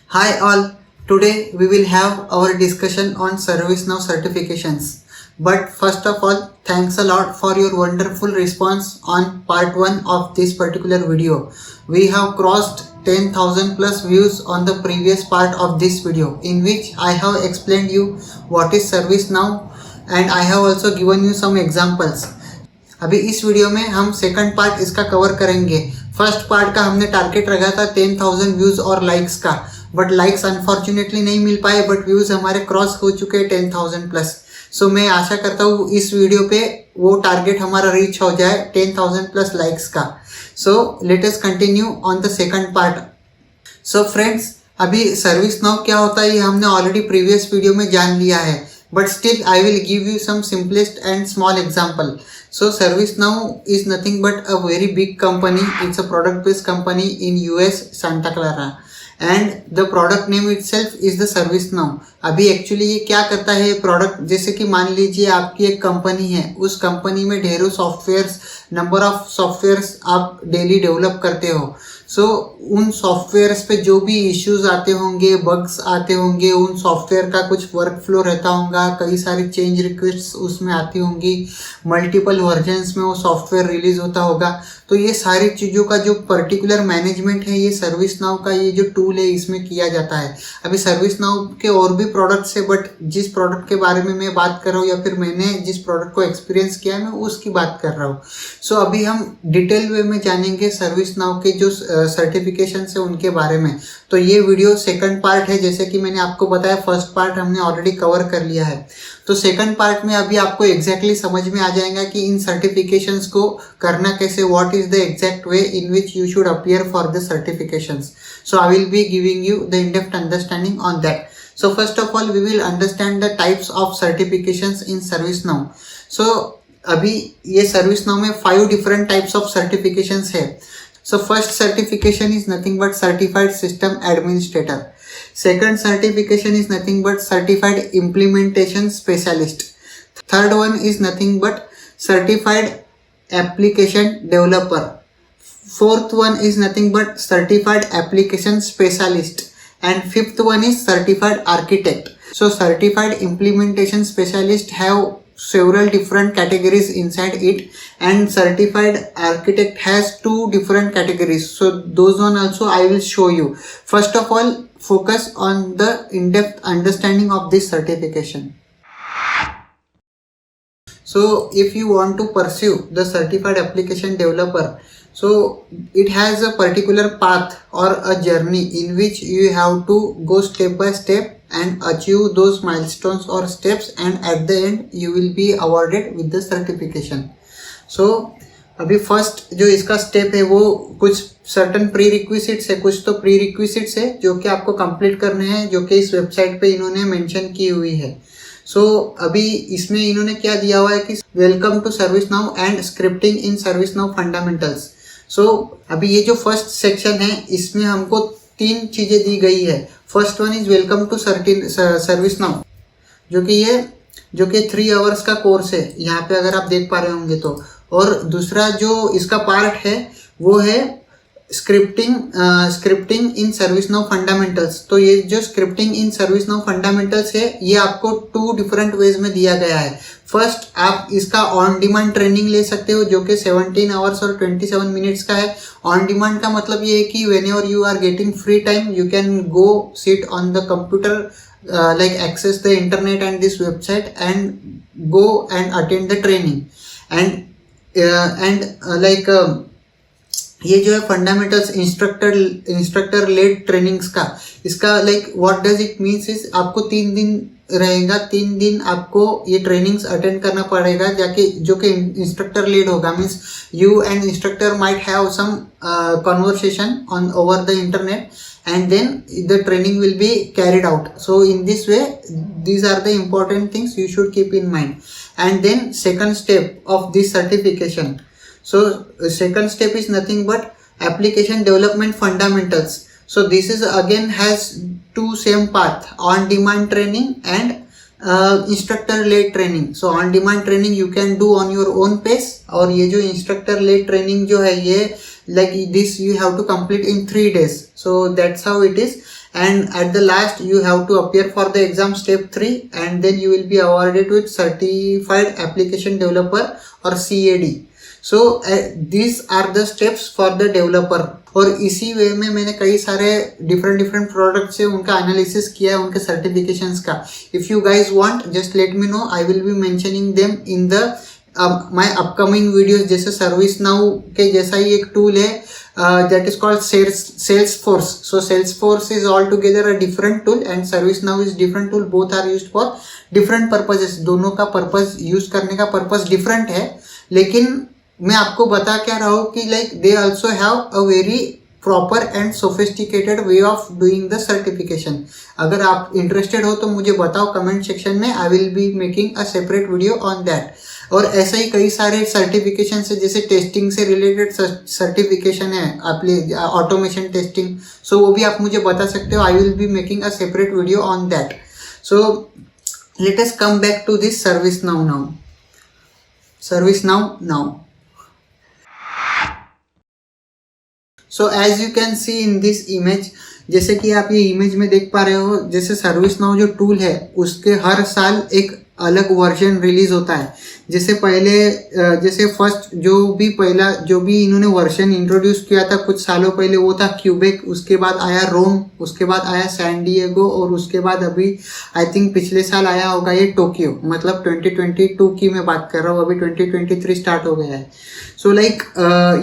Hi all, today we will have our discussion on ServiceNow certifications. But first of all, thanks a lot for your wonderful response on part 1 of this particular video. We have crossed 10,000 plus views on the previous part of this video in which I have explained you what is ServiceNow and I have also given you some examples. अभी इस video में हम second part इसका cover करेंगे. First part का हमने target रखा था 10,000 व्यूज और लाइक्स का, बट लाइक्स अनफॉर्चुनेटली नहीं मिल पाए, बट व्यूज हमारे क्रॉस हो चुके हैं 10,000 प्लस. सो मैं आशा करता हूँ इस वीडियो पे वो टारगेट हमारा रीच हो जाए 10,000 प्लस लाइक्स का. सो let us continue on the second part. So friends, अभी ServiceNow क्या होता है ये हमने ऑलरेडी प्रीवियस वीडियो में जान लिया है, but still I will give you some simplest and small example. So ServiceNow is nothing but a very big company. It's a product based company in US, Santa Clara, and the product name itself is the ServiceNow. अभी actually ये क्या करता है product, जैसे कि मान लीजिए आपकी एक कंपनी है, उस कंपनी में ढेरों सॉफ्टवेयर्स, नंबर ऑफ सॉफ्टवेयर्स आप डेली डेवलप करते हो. सो उन सॉफ्टवेयर्स पे जो भी इश्यूज आते होंगे, बग्स आते होंगे, उन सॉफ्टवेयर का कुछ वर्क फ्लो रहता होगा, कई सारी चेंज रिक्वेस्ट उसमें आती होंगी, मल्टीपल वर्जन्स में वो सॉफ्टवेयर रिलीज होता होगा. तो ये सारी चीज़ों का जो पर्टिकुलर मैनेजमेंट है ये ServiceNow का ये जो टूल है इसमें किया जाता है. अभी ServiceNow के और भी प्रोडक्ट्स है, बट जिस प्रोडक्ट के बारे में मैं बात कर रहा हूँ या फिर मैंने जिस प्रोडक्ट को एक्सपीरियंस किया है मैं उसकी बात कर रहा हूँ. सो अभी हम डिटेल वे में जानेंगे ServiceNow के जो सर्टिफिकेशन है उनके बारे में. तो ये वीडियो सेकंड पार्ट है, जैसे कि मैंने आपको बताया फर्स्ट पार्ट हमने ऑलरेडी कवर कर लिया है. तो सेकंड पार्ट में अभी आपको एग्जैक्टली समझ में आ जाएगा कि इन सर्टिफिकेशंस को करना कैसे, what is the exact way in which you should appear for the certifications. So I will be giving you the in depth understanding on that. So first of all, we will understand the types of certifications in ServiceNow. So अभी ये ServiceNow में 5 different types of certifications है. So first certification is nothing but Certified System Administrator. Second certification is nothing but Certified Implementation Specialist. Third one is nothing but Certified Application Developer. Fourth one is nothing but Certified Application Specialist. And fifth one is Certified Architect. So Certified Implementation Specialist have several different categories inside it, and Certified Architect has 2 different categories. So those one also I will show you. First of all, focus on the in-depth understanding of this certification. So if you want to pursue the Certified Application Developer, so it has a particular path or a journey in which you have to go step by step and achieve those milestones or steps, and at the end you will be awarded with the certification. So अभी first जो इसका step है वो कुछ certain pre requisites है, कुछ तो pre requisites है जो कि आपको कंप्लीट करने हैं, जो कि इस वेबसाइट पे इन्होंने मेंशन की हुई है. सो अभी इसमें इन्होंने क्या दिया हुआ है कि welcome to ServiceNow and scripting in ServiceNow fundamentals. So अभी ये जो फर्स्ट सेक्शन है इसमें हमको 3 चीज़ें दी गई है. First one is welcome to ServiceNow, जो कि 3 आवर्स का कोर्स है यहाँ पे अगर आप देख पा रहे होंगे तो. और दूसरा जो इसका पार्ट है वो है स्क्रिप्टिंग इन ServiceNow फंडामेंटल्स. तो ये जो स्क्रिप्टिंग इन ServiceNow फंडामेंटल्स है ये आपको 2 डिफरेंट वेज में दिया गया है. फर्स्ट, आप इसका ऑन डिमांड ट्रेनिंग ले सकते हो जो कि 17 आवर्स और 27 मिनट्स का है. ऑन डिमांड का मतलब ये है कि whenever you are getting free time you can go sit on the computer, like access the internet and this website and go and attend the training. And ये जो है फंडामेंटल्स इंस्ट्रक्टर लेड ट्रेनिंग्स का, इसका like what does it means is आपको 3 दिन रहेगा, 3 दिन आपको ये ट्रेनिंग्स अटेंड करना पड़ेगा जाके, जो कि इंस्ट्रक्टर लेड होगा. Means you and instructor might have some conversation on over the internet and then the training will be carried out. So in this way these are the important things you should keep in mind. And then second step of this certification, so second step is nothing but application development fundamentals. So this is again has 2 same path, on demand training and instructor led training. So on demand training you can do on your own pace, और ये जो instructor led training जो है ये like this you have to complete in 3 days. So that's how it is. and at the last you have to appear for the exam step 3 and then you will be awarded with certified application developer or CAD. So these are the steps for the developer. और इसी वे में मैंने कई सारे different product से उनका analysis किया है, उनके सर्टिफिकेशंस का. If you guys want just let me know, I will B mentioning them in the my upcoming videos. जैसे सर्विस नाउ के जैसा ही एक टूल है that is called Salesforce. So Salesforce is altogether a different tool and ServiceNow is different tool. Both are used for different purposes. दोनों का purpose use करने का purpose different है, लेकिन मैं आपको बता क्या रहा हूँ कि like they also have a very proper and sophisticated way of doing the certification. अगर आप इंटरेस्टेड हो तो मुझे बताओ कमेंट सेक्शन में. आई will be making a separate video on that. और ऐसा ही कई सारे सर्टिफिकेशन है, जैसे टेस्टिंग से रिलेटेड सर्टिफिकेशन है, आपली ऑटोमेशन टेस्टिंग. सो वो भी आप मुझे बता सकते हो. I will be making a separate video on that. So let us come back to this ServiceNow now. So as you can see in this image, जैसे कि आप ये इमेज में देख पा रहे हो, जैसे ServiceNow जो टूल है उसके हर साल एक अलग वर्जन रिलीज होता है. जैसे पहले जैसे फर्स्ट जो भी इन्होंने वर्जन इंट्रोड्यूस किया था कुछ सालों पहले वो था क्यूबेक. उसके बाद आया रोम, उसके बाद आया सैन डिएगो और उसके बाद अभी आई थिंक पिछले साल आया होगा ये टोक्यो. मतलब 2022 की मैं बात कर रहा हूँ, अभी 2023 स्टार्ट हो गया है. सो लाइक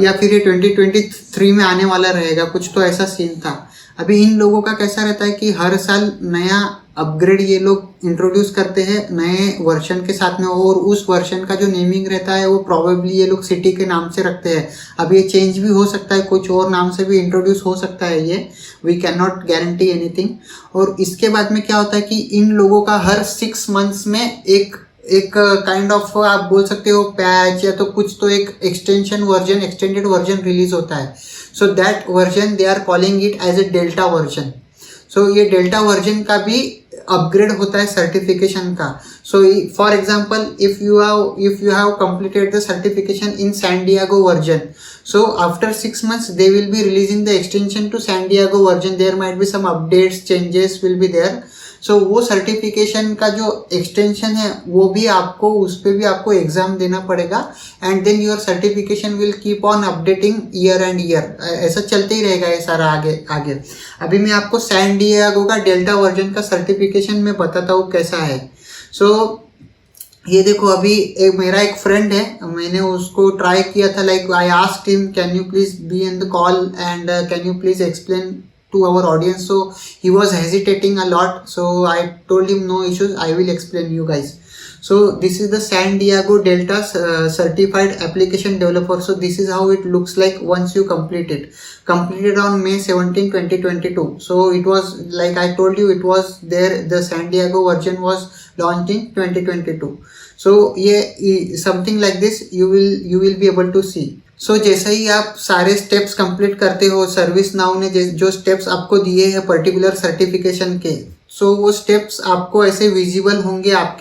या फिर ये 2023 में आने वाला रहेगा, कुछ तो ऐसा सीन था. अभी इन लोगों का कैसा रहता है कि हर साल नया अपग्रेड ये लोग इंट्रोड्यूस करते हैं नए वर्जन के साथ में, और उस वर्जन का जो नेमिंग रहता है वो प्रोबेबली ये लोग सिटी के नाम से रखते हैं. अब ये चेंज भी हो सकता है, कुछ और नाम से भी इंट्रोड्यूस हो सकता है, ये we can not guarantee anything. और इसके बाद में क्या होता है कि इन लोगों का हर 6 मंथ्स में एक काइंड ऑफ आप बोल सकते हो पैच या तो कुछ तो एक एक्सटेंडेड वर्जन रिलीज होता है. So that version they are calling it as a delta version. So ये डेल्टा वर्जन का भी अपग्रेड होता है सर्टिफिकेशन का. So for example if you have completed the certification in San Diego version, so after 6 months they will be releasing the extension to San Diego version. There might be some updates, changes will be there. सो वो certification का जो extension है वो भी आपको, उस पर भी आपको एग्जाम देना पड़ेगा. And then your certification will keep on updating year and year. ऐसा चलते ही रहेगा ये सारा आगे. अभी मैं आपको सैन डिएगो का डेल्टा वर्जन का सर्टिफिकेशन में बताता हूँ कैसा है. सो ये देखो, अभी मेरा एक फ्रेंड है, मैंने उसको ट्राई किया था. Like I asked him can you please be in the call and can you please explain to our audience. So he was hesitating a lot, so I told him no issues, I will explain you guys. So this is the San Diego Delta certified application developer. So this is how it looks like once you complete it. Completed on May 17 2022. So it was like I told you, it was there, the San Diego version was launched in 2022. So yeah, something like this you will be able to see. सो जैसे ही आप सारे steps complete करते हो, ServiceNow ने जो steps आपको दिए हैं पर्टिकुलर सर्टिफिकेशन के, सो वो स्टेप्स आपको ऐसे विजिबल होंगे आप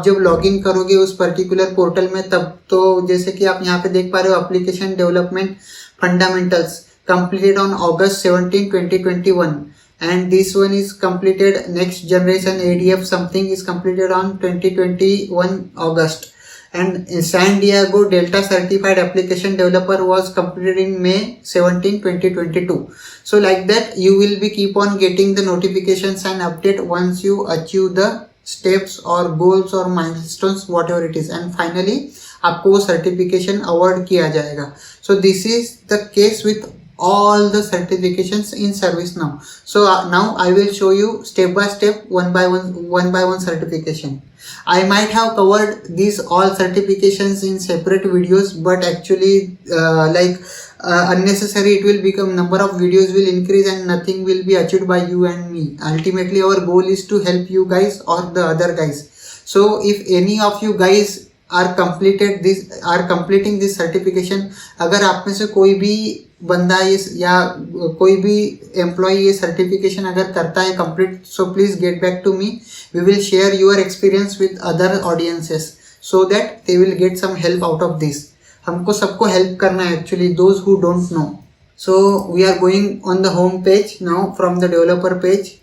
जब लॉगिन करोगे उस पर्टिकुलर पोर्टल में तब. तो जैसे कि आप यहाँ पे देख पा रहे हो, application development fundamentals completed on August 17 2021, and this one is completed. Next generation ADF something is completed on 2021 August. And San Diego Delta Certified Application Developer was completed in May 17 2022. So like that you will be keep on getting the notifications and update once you achieve the steps or goals or milestones whatever it is, and finally आपको वो certification award किया जाएगा. So this is the case with all the certifications in ServiceNow. So now I will show you step by step, one by one certification. I might have covered these all certifications in separate videos, but actually unnecessary it will become, number of videos will increase and nothing will be achieved by you and me. Ultimately our goal is to help you guys or the other guys. So if any of you guys are completing this certification, अगर आप में से कोई भी बंदा या कोई भी एम्प्लॉय ये सर्टिफिकेशन अगर करता है complete, so please get back to me. We will share your experience with other audiences so that they will get some help out of this. हमको सबको हेल्प करना है actually, those who don't know. So we are going on the home page now from the developer page.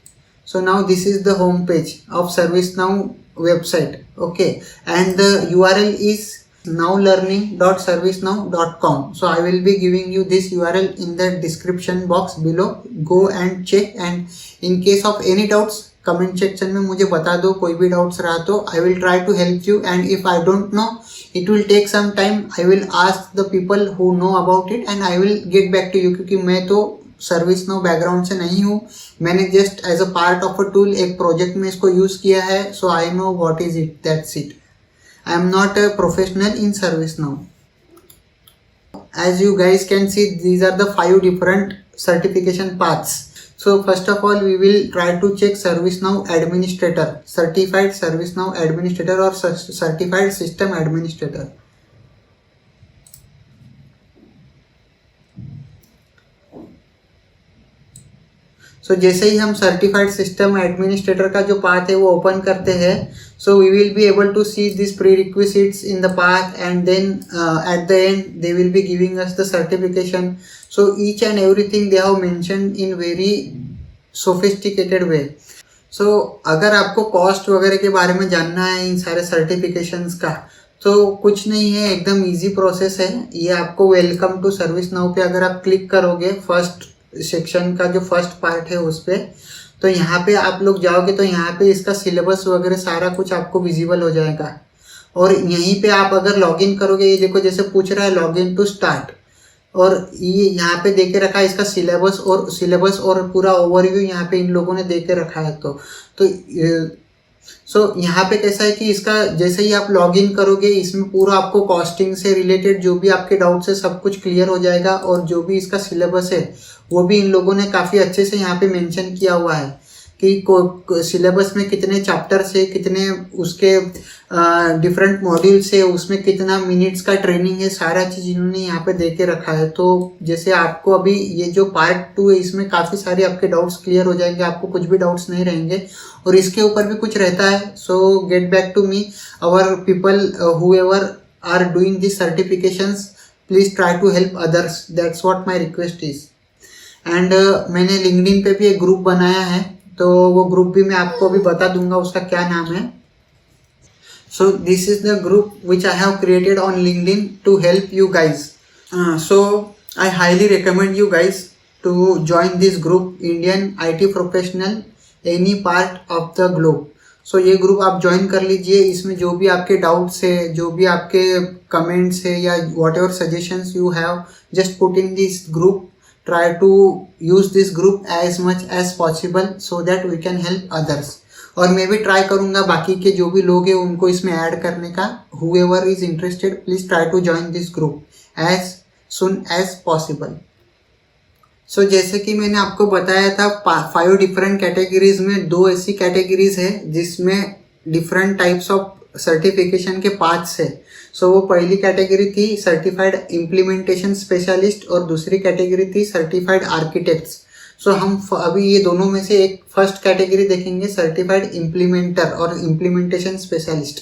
So now this is the home page of ServiceNow website. Okay, and the URL is nowlearning.servicenow.com. So I will be giving you this URL in the description box below. Go and check, and in case of any doubts comment section में मुझे बता दो. कोई भी doubts रहा तो I will try to help you, and if I don't know it will take some time. I will ask the people who know about it and I will get back to you. क्योंकि मैं तो service now background से नहीं हूँ, मैंने just as a part of a tool एक project में इसको यूज किया है. So I know what is it, that's it. I am not a professional in ServiceNow. As you guys can see, these are the 5 different certification paths. So first of all, we will try to check ServiceNow Administrator, Certified ServiceNow Administrator or Certified System Administrator. सो जैसे ही हम certified system administrator का जो path है वो open करते हैं, so we will be able to see this prerequisites in the path, and then at the end they will be giving us the certification. So each and everything they have mentioned in very sophisticated way. So अगर आपको cost वगैरह के बारे में जानना है इन सारे certifications का, तो कुछ नहीं है, एकदम इजी प्रोसेस है. ये आपको वेलकम टू सर्विस नाउ पे अगर आप क्लिक करोगे, फर्स्ट सेक्शन का जो फर्स्ट पार्ट है उस पर, तो यहाँ पे आप लोग जाओगे तो यहाँ पे इसका सिलेबस वगैरह सारा कुछ आपको विजिबल हो जाएगा. और यहीं पे आप अगर लॉगिन करोगे, ये देखो जैसे पूछ रहा है लॉगिन टू स्टार्ट, और ये यहाँ पे दे के रखा है इसका सिलेबस और पूरा ओवरव्यू यहाँ पे इन लोगों ने दे के रखा है. सो यहाँ पे कैसा है कि इसका जैसे ही आप लॉगिन करोगे, इसमें पूरा आपको कॉस्टिंग से रिलेटेड जो भी आपके डाउट्स है सब कुछ क्लियर हो जाएगा. और जो भी इसका सिलेबस है वो भी इन लोगों ने काफ़ी अच्छे से यहाँ पे मेंशन किया हुआ है कि सिलेबस में कितने चैप्टर्स है, कितने उसके डिफरेंट मॉड्यूल्स है, उसमें कितना मिनट्स का ट्रेनिंग है, सारा चीज़ इन्होंने यहाँ पे दे के रखा है. तो जैसे आपको अभी ये जो पार्ट 2 है इसमें काफ़ी सारे आपके डाउट्स क्लियर हो जाएंगे, आपको कुछ भी डाउट्स नहीं रहेंगे. और इसके ऊपर भी कुछ रहता है. So get back to me, our people whoever are doing this certifications, please try to help others, that's what my request is. एंड मैंने लिंक्डइन पे भी एक ग्रुप बनाया है, तो वो ग्रुप भी मैं आपको अभी बता दूंगा उसका क्या नाम है. So this is the group which I have created on LinkedIn to help you guys. So I highly recommend you guys to join this group, Indian IT professional any part of the globe. So ये group आप join कर लीजिए. इसमें जो भी आपके doubts है, जो भी आपके कमेंट्स है, या what ever suggestions you have, just put in this group. Try to use this group as much as possible so that we can help others. और मैं भी ट्राई करूँगा बाकी के जो भी लोग हैं उनको इसमें ऐड करने का. whoever is interested, please try to join this group as soon as possible. सो जैसे कि मैंने आपको बताया था 5 डिफरेंट कैटेगरीज में 2 ऐसी कैटेगरीज है जिसमें डिफरेंट टाइप्स ऑफ सर्टिफिकेशन के पाथ्स है. सो वो पहली कैटेगरी थी सर्टिफाइड इम्प्लीमेंटेशन स्पेशलिस्ट और दूसरी कैटेगरी थी सर्टिफाइड आर्किटेक्ट्स. सो हम अभी ये दोनों में से एक फर्स्ट कैटेगरी देखेंगे, सर्टिफाइड इम्प्लीमेंटर और इम्प्लीमेंटेशन स्पेशलिस्ट.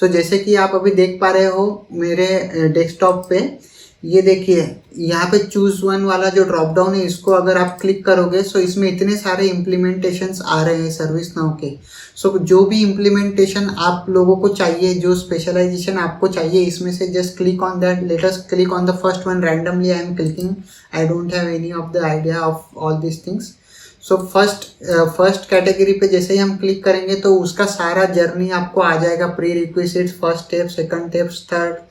सो जैसे कि आप अभी देख पा रहे हो मेरे डेस्कटॉप पे, ये देखिए यहाँ पे चूज वन वाला जो ड्रॉप डाउन है, इसको अगर आप क्लिक करोगे सो इसमें इतने सारे इम्प्लीमेंटेशंस आ रहे हैं सर्विस नाउ के. सो जो भी इम्प्लीमेंटेशन आप लोगों को चाहिए, जो स्पेशलाइजेशन आपको चाहिए, इसमें से just click on that. Let us click on the first one randomly. I am clicking, I don't have any of the idea of all this things. So first category पे जैसे ही हम क्लिक करेंगे तो उसका सारा जर्नी आपको आ जाएगा. Prerequisites, first step, second step,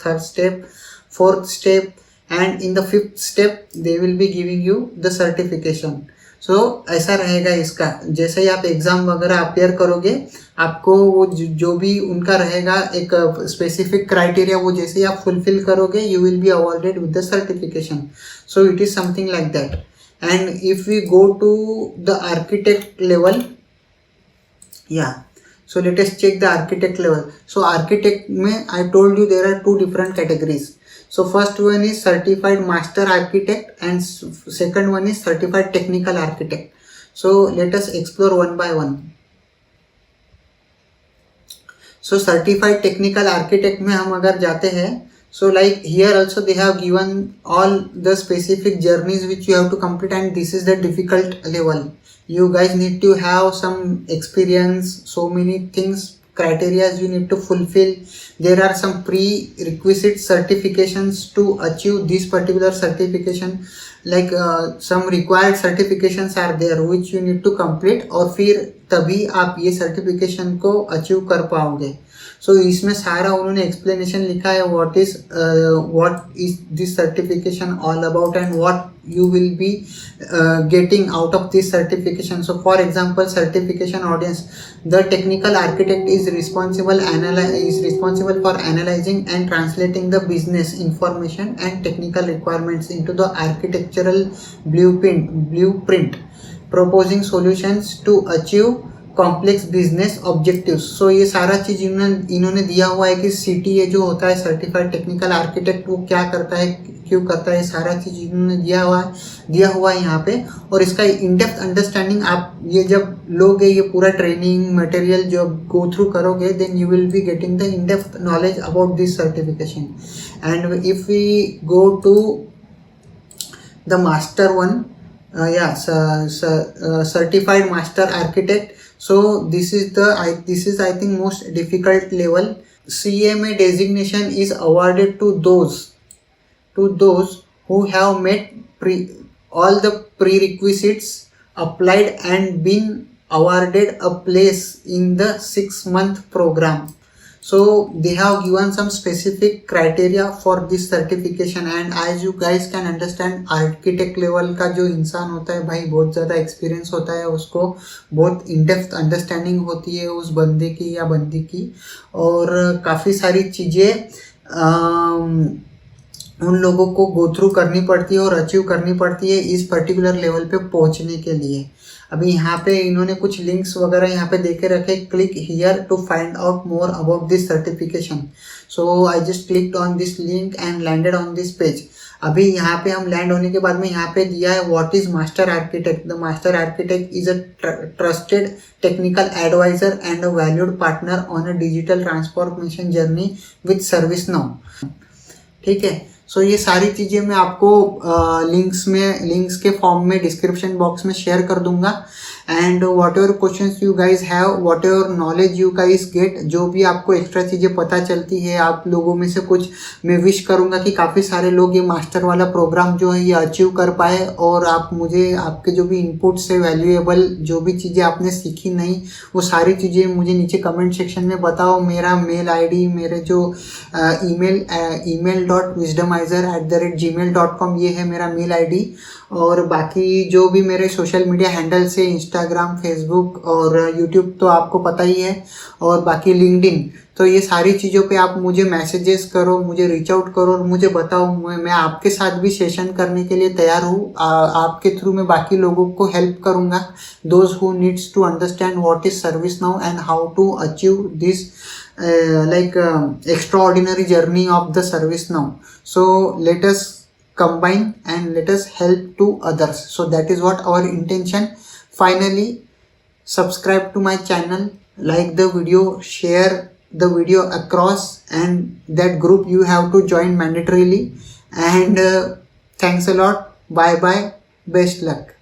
third step, fourth step, and in the 5th step they will be giving you the certification. So ऐसा रहेगा इसका. जैसे ही आप एग्ज़ाम वगैरह अपेयर करोगे, आपको वो जो भी उनका रहेगा एक स्पेसिफिक क्राइटेरिया, वो जैसे ही आप फुलफिल करोगे you will be awarded with the certification. So it is something like that. And if we go to the architect level, या so let us check the architect level. So architect में I told you there are 2 different categories. So first one is certified master architect and second one is certified technical architect. So let us explore one by one. So certified technical architect में हम अगर जाते हैं So like here also they have given all the specific journeys which you have to complete, and this is the difficult level. You guys need to have some experience, so many things, criteria you need to fulfill. There are some prerequisite certifications to achieve this particular certification, like some required certifications are there which you need to complete, और फिर तभी आप ये certification को achieve कर पाओगे. सो इसमें सारा उन्होंने एक्सप्लेनेशन लिखा है what is this certification all about and what you will be getting out of this certification. So for example, certification audience, the technical architect is responsible for analyzing and translating the business information and technical requirements into the architectural blueprint, proposing solutions to achieve complex business objectives. So ये सारा चीज़ इन्होंने दिया हुआ है कि CTA जो होता है सर्टिफाइड टेक्निकल आर्किटेक्ट, वो क्या करता है, क्यों करता है, सारा चीज़ इन्होंने दिया हुआ है यहाँ पे. और इसका इन डेप्थ अंडरस्टैंडिंग आप ये जब लोगे, ये पूरा ट्रेनिंग मटेरियल जो गो थ्रू करोगे, then you will be getting the in depth knowledge about this certification. And if we go to the master one, certified master architect. So this is I think most difficult level. CMA designation is awarded to those who have met all the prerequisites, applied and been awarded a place in the 6-month program. So they have given some specific criteria for this certification, and as you guys can understand, architect level का जो इंसान होता है भाई, बहुत ज़्यादा experience होता है, उसको बहुत इन डेप्थ अंडरस्टैंडिंग होती है उस बंदे की या बंदी की, और काफ़ी सारी चीज़ें उन लोगों को गो थ्रू करनी पड़ती है और अचीव करनी पड़ती है इस पर्टिकुलर लेवल पे पहुंचने के लिए. अभी यहाँ पे इन्होंने कुछ लिंक्स वगैरह यहाँ पे दे के रखे, click here to find out more about this certification. So I just clicked on this link and landed on this page. अभी यहाँ पे हम लैंड होने के बाद में यहाँ पे दिया है what is master architect. The master architect is a trusted technical adviser and a valued partner on a digital transformation journey with ServiceNow. ठीक है. सो ये सारी चीज़ें मैं आपको लिंक्स के फॉर्म में डिस्क्रिप्शन बॉक्स में शेयर कर दूंगा. And what ever question you guys have, what ever knowledge you guys get, जो भी आपको एक्स्ट्रा चीज़ें पता चलती है, आप लोगों में से कुछ मैं विश करूंगा कि काफ़ी सारे लोग ये मास्टर वाला प्रोग्राम जो है ये अचीव कर पाए. और आप मुझे आपके जो भी इनपुट्स है, वैल्यूएबल जो भी चीज़ें आपने सीखी नहीं, वो सारी चीज़ें मुझे नीचे कमेंट सेक्शन में बताओ. मेरा मेल ID, मेरे जो email.wisdomizer@gmail.com, ये है मेरा मेल ID. और बाकी जो भी मेरे सोशल मीडिया हैंडल्स है, इंस्टाग्राम, फेसबुक और यूट्यूब तो आपको पता ही है, और बाकी लिंक्डइन, तो ये सारी चीज़ों पे आप मुझे मैसेजेस करो, मुझे रीच आउट करो और मुझे बताओ. मैं आपके साथ भी सेशन करने के लिए तैयार हूँ. आपके थ्रू मैं बाकी लोगों को हेल्प करूँगा, those who needs to understand what is ServiceNow and how to achieve this extraordinary journey of the ServiceNow. So let us combine and let us help to others. So that is what our intention. Finally, subscribe to my channel, like the video, share the video across, and that group you have to join mandatorily. And thanks a lot. Bye bye. Best luck.